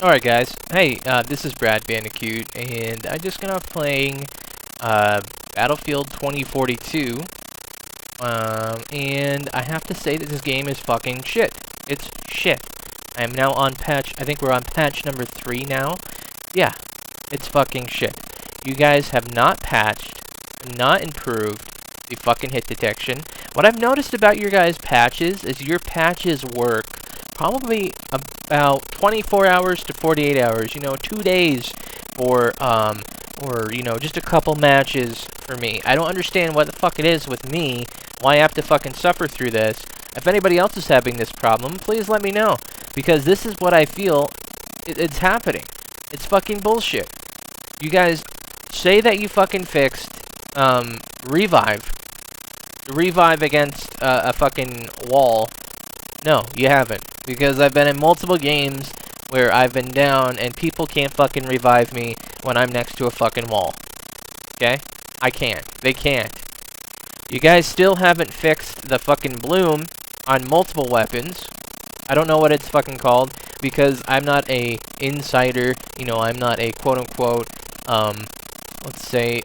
Alright guys, hey, this is Brad Bandicoot, and I just got off playing Battlefield 2042, and I have to say that this game is fucking shit. It's shit. I am now on patch, I think we're on patch number 3 now. Yeah, it's fucking shit. You guys have not patched, not improved the fucking hit detection. What I've noticed about your guys' patches is your patches work probably about 24 hours to 48 hours, 2 days for, or, just a couple matches for me. I don't understand what the fuck it is with me, why I have to fucking suffer through this. If anybody else is having this problem, please let me know, because this is what I feel it's happening. It's fucking bullshit. You guys say that you fucking fixed, revive against a fucking wall. No, you haven't. Because I've been in multiple games where I've been down and people can't fucking revive me when I'm next to a fucking wall. Okay? I can't. They can't. You guys still haven't fixed the fucking bloom on multiple weapons. I don't know what it's fucking called because I'm not a insider. I'm not a quote-unquote, let's say,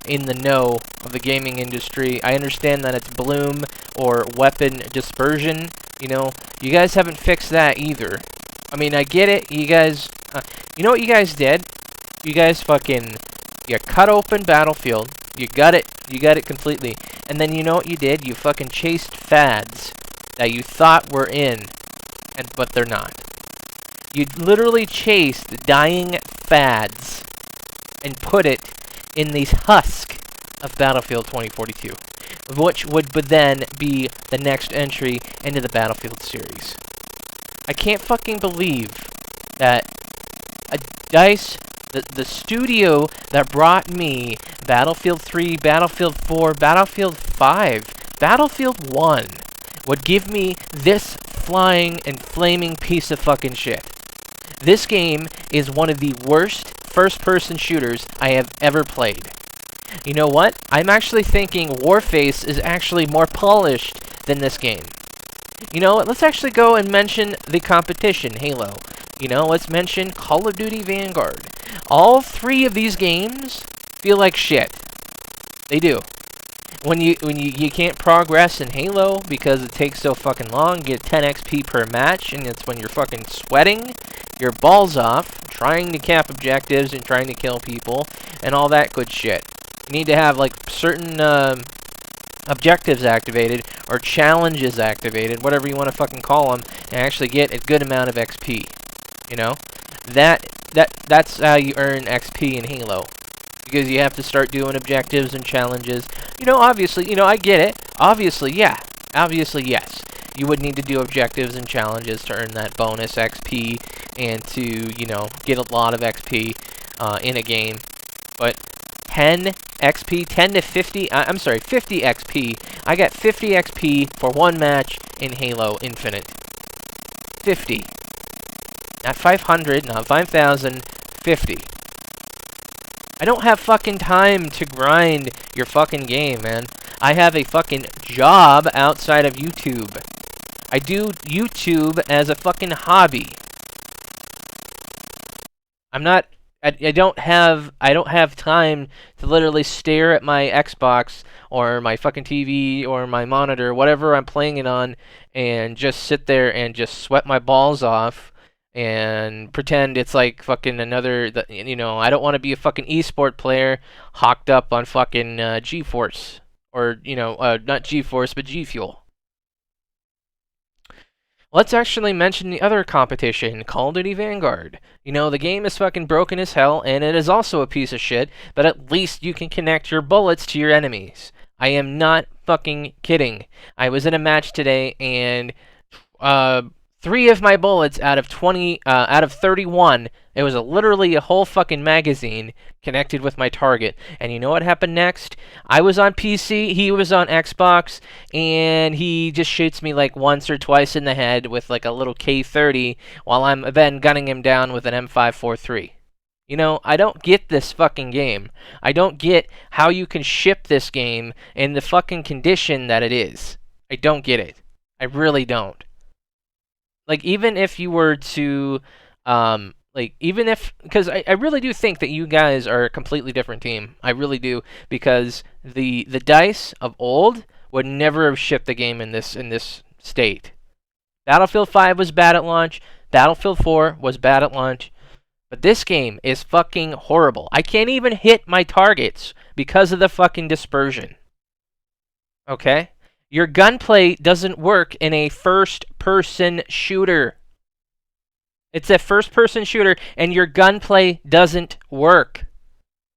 in the know of the gaming industry. I understand that it's bloom or weapon dispersion. You guys haven't fixed that either. I mean, I get it. You guys, you know what you guys did? You guys you cut open Battlefield. You got it completely. And then you know what you did? You fucking chased fads that you thought were in, but they're not. You literally chased dying fads and put it in these husk of Battlefield 2042, which would then be the next entry into the Battlefield series. I can't fucking believe that DICE, the studio that brought me Battlefield 3, Battlefield 4, Battlefield 5, Battlefield 1, would give me this flying and flaming piece of fucking shit. This game is one of the worst first-person shooters I have ever played. You know what? I'm actually thinking Warface is actually more polished than this game. You know what? Let's actually go and mention the competition, Halo. Let's mention Call of Duty Vanguard. All 3 of these games feel like shit. They do. When you can't progress in Halo because it takes so fucking long, you get 10 XP per match, and it's when you're fucking sweating your balls off, trying to cap objectives and trying to kill people, and all that good shit. You need to have, like, certain, objectives activated, or challenges activated, whatever you want to fucking call them, and actually get a good amount of XP. That's how you earn XP in Halo. Because you have to start doing objectives and challenges. Obviously, I get it. Obviously, yeah. Obviously, yes. You would need to do objectives and challenges to earn that bonus XP and to, get a lot of XP in a game. But 10 XP, 10 to 50, I'm sorry, 50 XP. I got 50 XP for one match in Halo Infinite. 50. Not 500, not 5,000, 50. I don't have fucking time to grind your fucking game, man. I have a fucking job outside of YouTube. I do YouTube as a fucking hobby. I don't have time to literally stare at my Xbox or my fucking TV or my monitor, whatever I'm playing it on, and just sit there and just sweat my balls off and pretend it's like fucking another, I don't want to be a fucking esport player hocked up on fucking GeForce. Or, not GeForce, but G Fuel. Let's actually mention the other competition, Call of Duty Vanguard. The game is fucking broken as hell, and it is also a piece of shit, but at least you can connect your bullets to your enemies. I am not fucking kidding. I was in a match today, and 3 of my bullets out of 31, it was literally a whole fucking magazine connected with my target. And you know what happened next? I was on PC, he was on Xbox, and he just shoots me like once or twice in the head with like a little K30 while I'm then gunning him down with an M543. I don't get this fucking game. I don't get how you can ship this game in the fucking condition that it is. I don't get it. I really don't. Like, even if you were to Like, even if, because I really do think that you guys are a completely different team. I really do, because the DICE of old would never have shipped the game in this state. Battlefield 5 was bad at launch. Battlefield 4 was bad at launch. But this game is fucking horrible. I can't even hit my targets because of the fucking dispersion. Okay? Your gunplay doesn't work in a first-person shooter. It's a first-person shooter, and your gunplay doesn't work.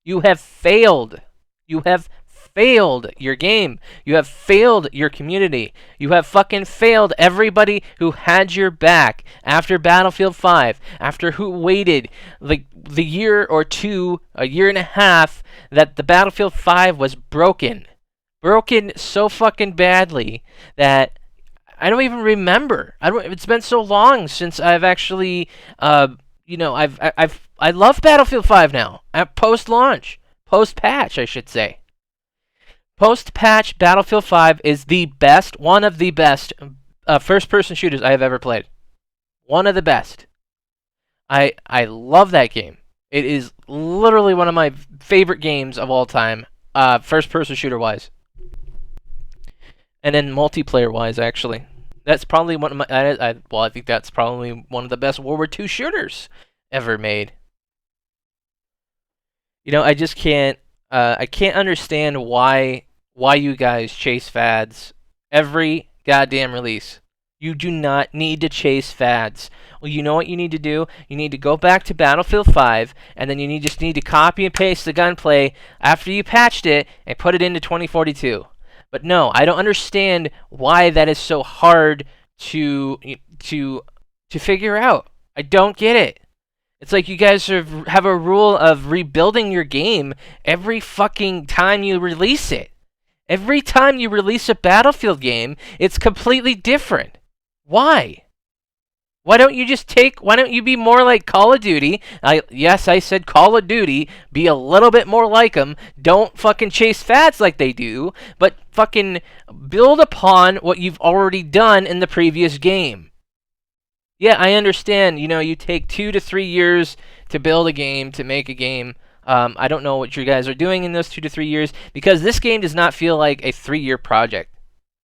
You have failed. You have failed your game. You have failed your community. You have fucking failed everybody who had your back after Battlefield 5, after who waited like the year or two, a year and a half, that the Battlefield 5 was broken. Broken so fucking badly that I don't even remember. It's been so long since I've actually, I love Battlefield 5 now. At post-launch, post-patch, I should say. Post-patch, Battlefield 5 is the best, one of the best first-person shooters I have ever played. One of the best. I love that game. It is literally one of my favorite games of all time, first-person shooter-wise. And then multiplayer-wise, actually. That's probably one of my... I think that's probably one of the best World War II shooters ever made. You know, I just can't... I can't understand why you guys chase fads every goddamn release. You do not need to chase fads. Well, you know what you need to do? You need to go back to Battlefield 5, and then you just need to copy and paste the gunplay after you patched it and put it into 2042. But no, I don't understand why that is so hard to figure out. I don't get it. It's like you guys have a rule of rebuilding your game every fucking time you release it. Every time you release a Battlefield game, it's completely different. Why? Why don't you be more like Call of Duty? Yes, I said Call of Duty. Be a little bit more like them. Don't fucking chase fads like they do, but fucking build upon what you've already done in the previous game. Yeah, I understand, you take 2 to 3 years to build a game, to make a game. I don't know what you guys are doing in those 2 to 3 years, because this game does not feel like a 3-year project.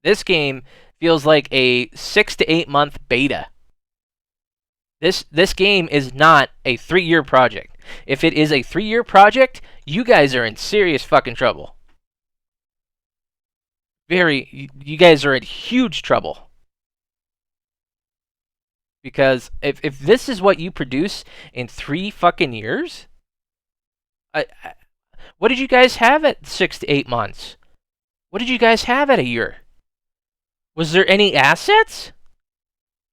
This game feels like a 6 to 8 month beta. This game is not a 3-year project. If it is a 3-year project, you guys are in serious fucking trouble. You guys are in huge trouble. Because if this is what you produce in 3 fucking years, what did you guys have at 6 to 8 months? What did you guys have at a year? Was there any assets?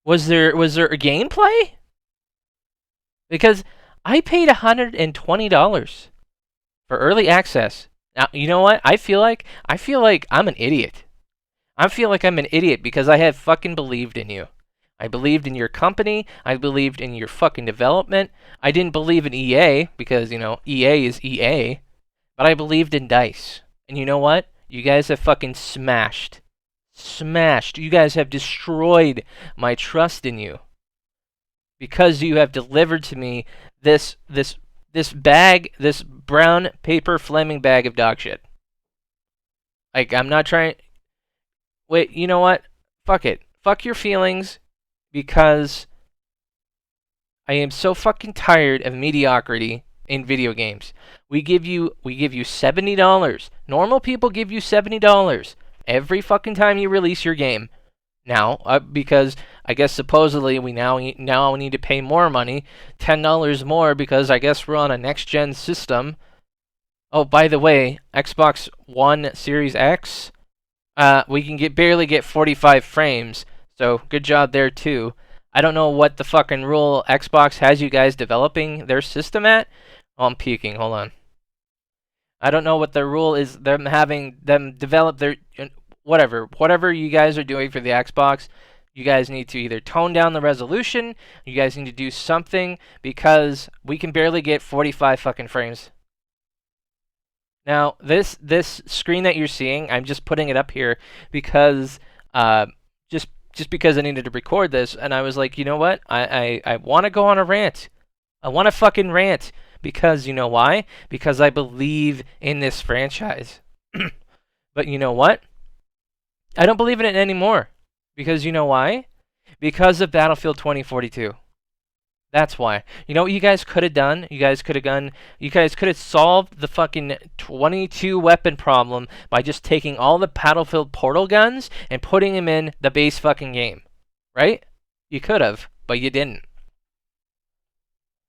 Was there a gameplay? Because I paid $120 for early access. Now, you know what? I feel like I'm an idiot. I feel like I'm an idiot because I have fucking believed in you. I believed in your company. I believed in your fucking development. I didn't believe in EA because, EA is EA. But I believed in DICE. And you know what? You guys have fucking smashed. Smashed. You guys have destroyed my trust in you. Because you have delivered to me this bag, this brown paper flaming bag of dog shit. Like, I'm not trying... Wait, you know what? Fuck it. Fuck your feelings. Because I am so fucking tired of mediocrity in video games. We give you $70. Normal people give you $70 every fucking time you release your game. Now, because I guess supposedly we now need to pay more money, $10 more, because I guess we're on a next-gen system. Oh, by the way, Xbox One Series X, we can barely get 45 frames. So, good job there, too. I don't know what the fucking rule Xbox has you guys developing their system at. Oh, I'm peeking. Hold on. I don't know what the rule is, them having them develop their... Whatever you guys are doing for the Xbox, you guys need to either tone down the resolution, you guys need to do something, because we can barely get 45 fucking frames. Now, this screen that you're seeing, I'm just putting it up here because... just just because I needed to record this, and I was like, you know what? I want to go on a rant. I want to fucking rant. Because you know why? Because I believe in this franchise. But you know what? I don't believe in it anymore. Because you know why? Because of Battlefield 2042. That's why. You know what you guys could have done? You guys could have solved the fucking 22 weapon problem by just taking all the Battlefield portal guns and putting them in the base fucking game. Right? You could have, but you didn't.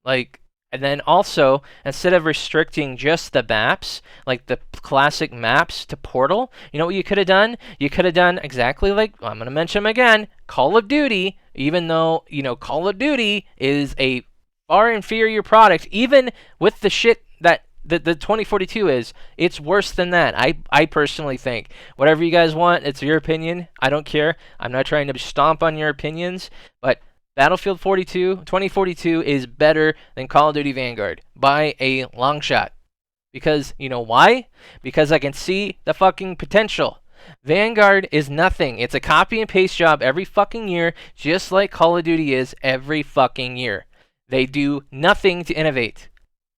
Like, and then also, instead of restricting just the maps, like the classic maps to Portal, you know what you could have done? You could have done exactly like, I'm going to mention them again, Call of Duty, even though, you know, Call of Duty is a far inferior product, even with the shit that the 2042 is, it's worse than that. I personally think. Whatever you guys want, it's your opinion. I don't care. I'm not trying to stomp on your opinions, but Battlefield 2042 is better than Call of Duty Vanguard by a long shot. Because, you know why? Because I can see the fucking potential. Vanguard is nothing. It's a copy and paste job every fucking year, just like Call of Duty is every fucking year. They do nothing to innovate.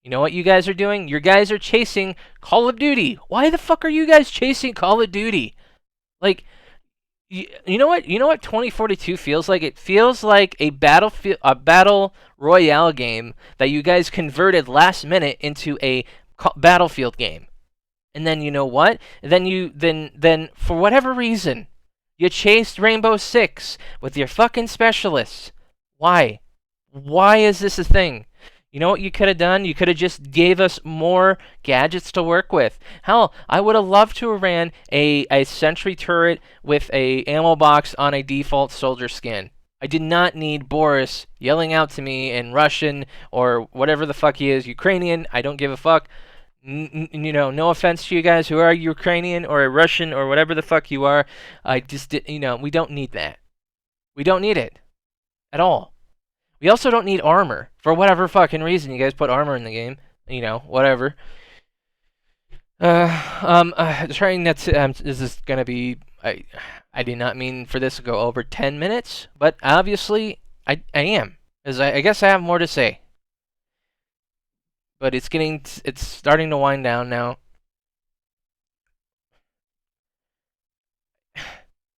You know what you guys are doing? You guys are chasing Call of Duty. Why the fuck are you guys chasing Call of Duty? Like, you know what? You know what 2042 feels like? It feels like a battle royale game that you guys converted last minute into a Battlefield game. And then you know what? Then for whatever reason, you chased Rainbow Six with your fucking specialists. Why? Why is this a thing? You know what you could have done? You could have just gave us more gadgets to work with. Hell, I would have loved to have ran a sentry turret with a ammo box on a default soldier skin. I did not need Boris yelling out to me in Russian or whatever the fuck he is, Ukrainian. I don't give a fuck. You know, no offense to you guys who are Ukrainian or a Russian or whatever the fuck you are. I just did, you know, we don't need that. We don't need it at all. We also don't need armor. For whatever fucking reason, you guys put armor in the game. You know, whatever. Trying not to, this is gonna be, I did not mean for this to go over 10 minutes, but obviously, I am. As I guess I have more to say. But it's starting to wind down now.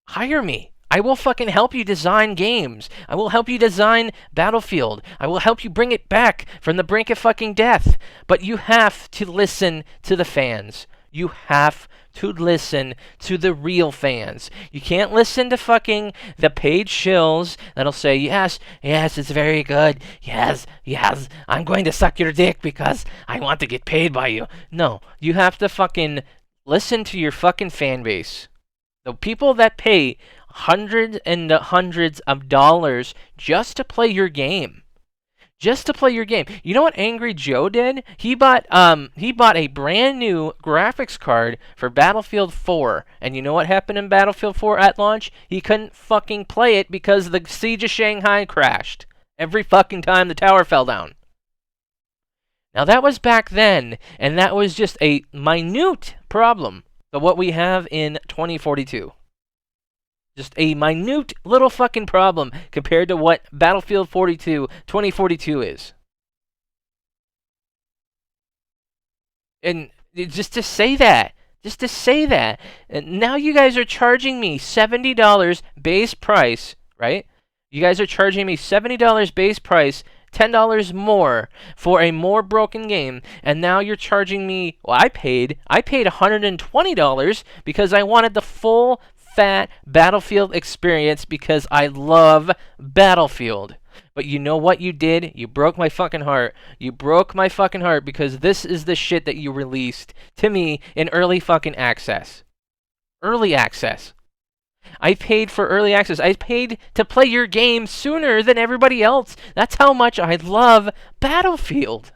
Hire me. I will fucking help you design games. I will help you design Battlefield. I will help you bring it back from the brink of fucking death. But you have to listen to the fans. You have to listen to the real fans. You can't listen to fucking the paid shills that'll say, yes, it's very good. Yes, I'm going to suck your dick because I want to get paid by you. No, you have to fucking listen to your fucking fan base. The people that pay hundreds and hundreds of dollars just to play your game. Just to play your game. You know what Angry Joe did? He bought a brand new graphics card for Battlefield 4. And you know what happened in Battlefield 4 at launch? He couldn't fucking play it because the Siege of Shanghai crashed. Every fucking time the tower fell down. Now that was back then, and that was just a minute problem of what we have in 2042. Just a minute little fucking problem compared to what Battlefield 2042 is. And just to say that, and now you guys are charging me $70 base price, right? You guys are charging me $70 base price, $10 more for a more broken game, and now you're charging me, well, I paid $120 because I wanted the full fat Battlefield experience because I love Battlefield. But you know what you did? You broke my fucking heart. You broke my fucking heart because this is the shit that you released to me in early fucking access. Early access. I paid for early access. I paid to play your game sooner than everybody else. That's how much I love Battlefield.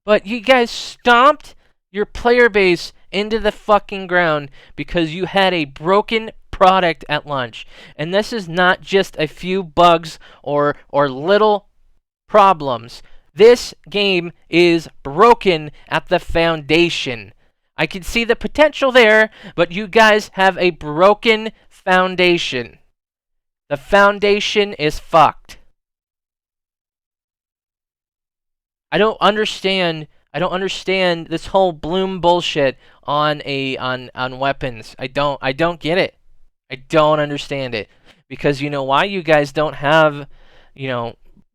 But you guys stomped your player base into the fucking ground because you had a broken product at launch. And this is not just a few bugs or little problems. This game is broken at the foundation. I can see the potential there, but you guys have a broken foundation. The foundation is fucked. I don't understand this whole Bloom bullshit on weapons. I don't get it. I don't understand it. Because you know why? You guys don't have,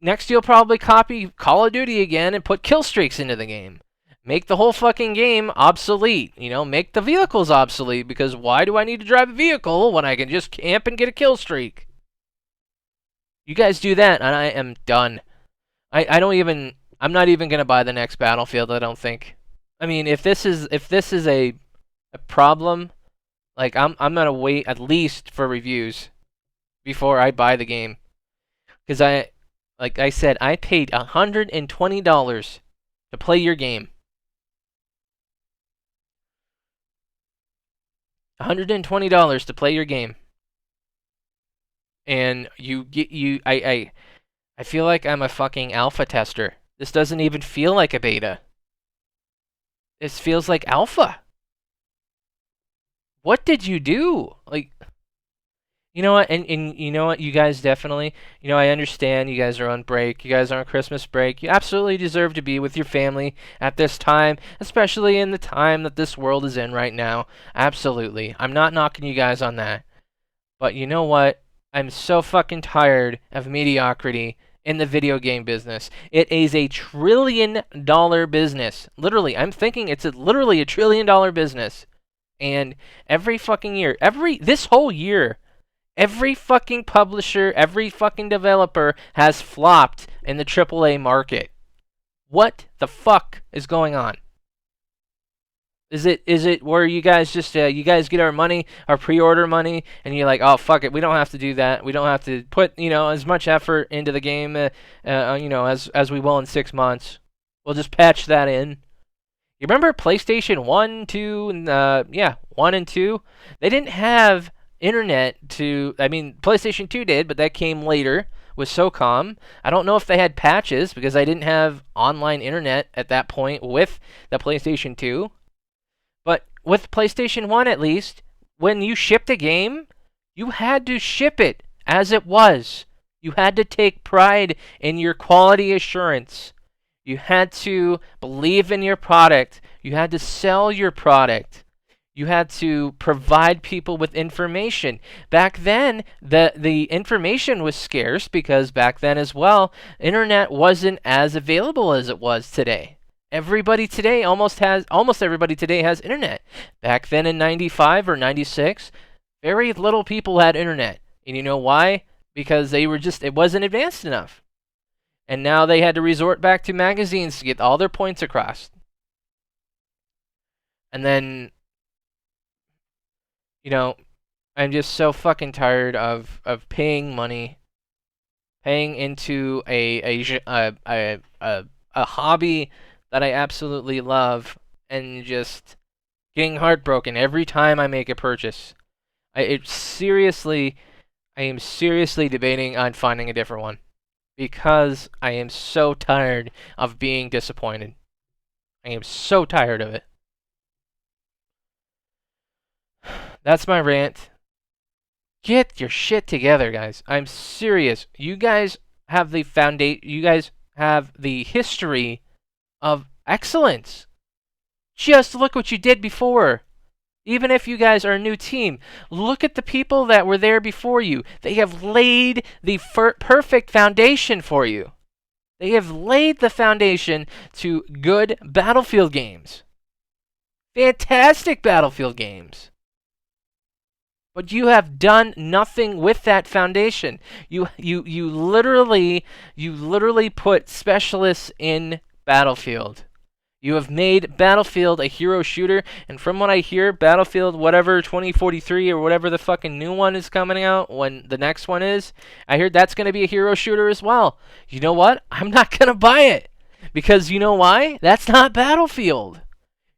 next you'll probably copy Call of Duty again and put kill streaks into the game. Make the whole fucking game obsolete. Make the vehicles obsolete, because why do I need to drive a vehicle when I can just camp and get a kill streak? You guys do that and I am done. I'm not even gonna buy the next Battlefield, I don't think. I mean, if this is a problem, like I'm gonna wait at least for reviews before I buy the game. Because like I said, I paid $120 to play your game. $120 to play your game. And I feel like I'm a fucking alpha tester. This doesn't even feel like a beta. This feels like alpha. What did you do? Like, you know what? And you know what? You guys definitely, I understand you guys are on break. You guys are on Christmas break. You absolutely deserve to be with your family at this time, especially in the time that this world is in right now. Absolutely. I'm not knocking you guys on that. But you know what? I'm so fucking tired of mediocrity in the video game business. It is a $1 trillion business. Literally, I'm thinking it's literally a $1 trillion business. And every fucking year, this whole year, every fucking publisher, every fucking developer has flopped in the AAA market. What the fuck is going on? Is it where you guys just you guys get our money, our pre-order money, and you're like, oh fuck it, we don't have to do that. We don't have to put as much effort into the game, as we will in 6 months. We'll just patch that in. You remember PlayStation 1, 2, and 1 and 2? They didn't have internet to. I mean, PlayStation 2 did, but that came later with SOCOM. I don't know if they had patches because I didn't have online internet at that point with the PlayStation 2. But with PlayStation 1, at least, when you shipped a game, you had to ship it as it was. You had to take pride in your quality assurance. You had to believe in your product. You had to sell your product. You had to provide people with information. Back then, the information was scarce because back then as well, internet wasn't as available as it was today. Everybody today almost everybody today has internet. Back then in 95 or 96, very little people had internet. And you know why? Because it wasn't advanced enough. And now they had to resort back to magazines to get all their points across. And then, I'm just so fucking tired of paying money, paying into a hobby that I absolutely love, and just getting heartbroken every time I make a purchase. I am seriously debating on finding a different one, because I am so tired of being disappointed. I am so tired of it. That's my rant. Get your shit together, guys. I'm serious. You guys have the You guys have the history of excellence. Just look what you did before. Even if you guys are a new team, look at the people that were there before you. They have laid the perfect foundation for you. They have laid the foundation to good Battlefield games. Fantastic Battlefield games. But you have done nothing with that foundation. You literally put specialists in Battlefield. You have made Battlefield a hero shooter, and from what I hear, Battlefield whatever 2043 or whatever the fucking new one is coming out, when the next one is, I heard that's going to be a hero shooter as well. You know what? I'm not going to buy it. Because you know why? That's not Battlefield.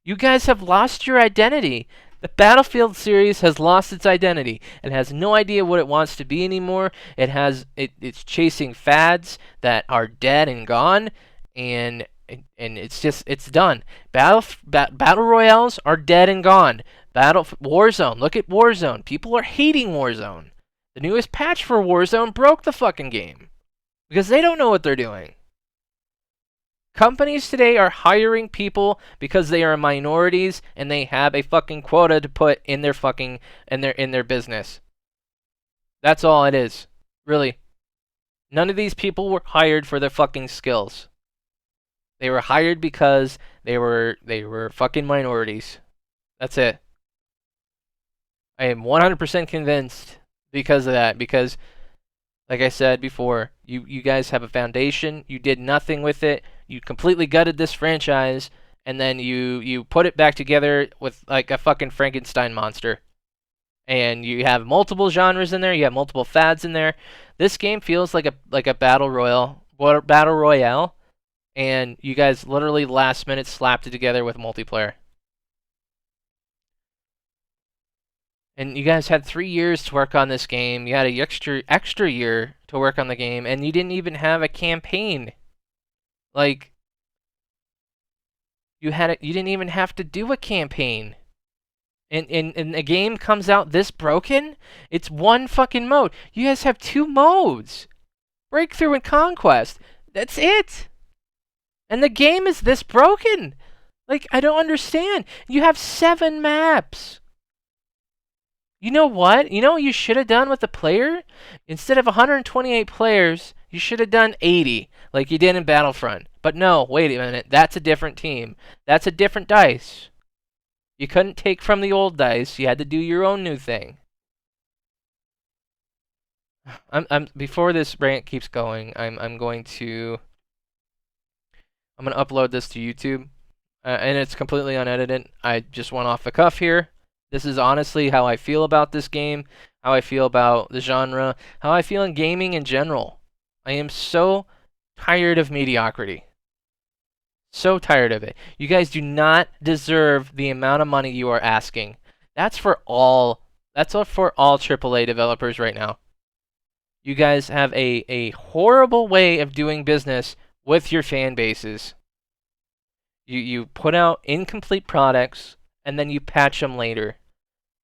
You guys have lost your identity. The Battlefield series has lost its identity. It has no idea what it wants to be anymore. It's chasing fads that are dead and gone, and and it's done. Battle royales are dead and gone. Warzone. Look at Warzone. People are hating Warzone. The newest patch for Warzone broke the fucking game because they don't know what they're doing. Companies today are hiring people because they are minorities and they have a fucking quota to put in their fucking in their business. That's all it is. Really. None of these people were hired for their fucking skills. They were hired because they were fucking minorities. That's it. I am 100% convinced because of that. Because, like I said before, you guys have a foundation. You did nothing with it. You completely gutted this franchise, and then you put it back together with like a fucking Frankenstein monster. And you have multiple genres in there. You have multiple fads in there. This game feels like a battle royale, and you guys literally last minute slapped it together with multiplayer. And you guys had 3 years to work on this game. You had an extra year to work on the game, and you didn't even have a campaign. Like, you didn't even have to do a campaign. And a game comes out this broken? It's one fucking mode. You guys have 2 modes. Breakthrough and Conquest. That's it. And the game is this broken. Like, I don't understand. You have 7 maps. You know what? You know what you should have done with the player? Instead of 128 players, you should have done 80, like you did in Battlefront. But no, wait a minute. That's a different team. That's a different dice. You couldn't take from the old dice. You had to do your own new thing. Before this rant keeps going, I'm going to upload this to YouTube, and it's completely unedited. I just went off the cuff here. This is honestly how I feel about this game, how I feel about the genre, how I feel in gaming in general. I am so tired of mediocrity. So tired of it. You guys do not deserve the amount of money you are asking. That's for all AAA developers right now. You guys have a horrible way of doing business with your fan bases. You put out incomplete products and then you patch them later.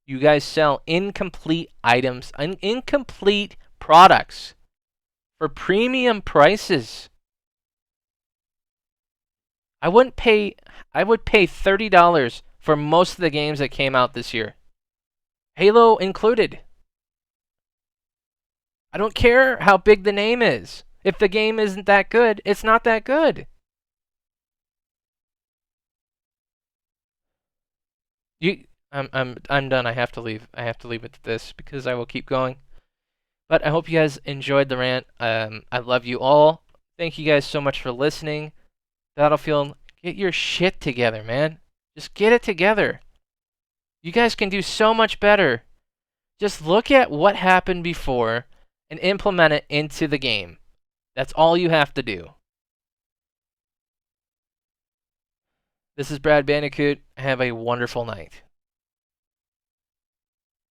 You guys sell incomplete items, incomplete products for premium prices. I would pay $30 for most of the games that came out this year. Halo included. I don't care how big the name is. If the game isn't that good, it's not that good. I'm done. I have to leave. I have to leave it at this because I will keep going. But I hope you guys enjoyed the rant. I love you all. Thank you guys so much for listening. Battlefield, get your shit together, man. Just get it together. You guys can do so much better. Just look at what happened before and implement it into the game. That's all you have to do. This is Brad Bandicoot. Have a wonderful night.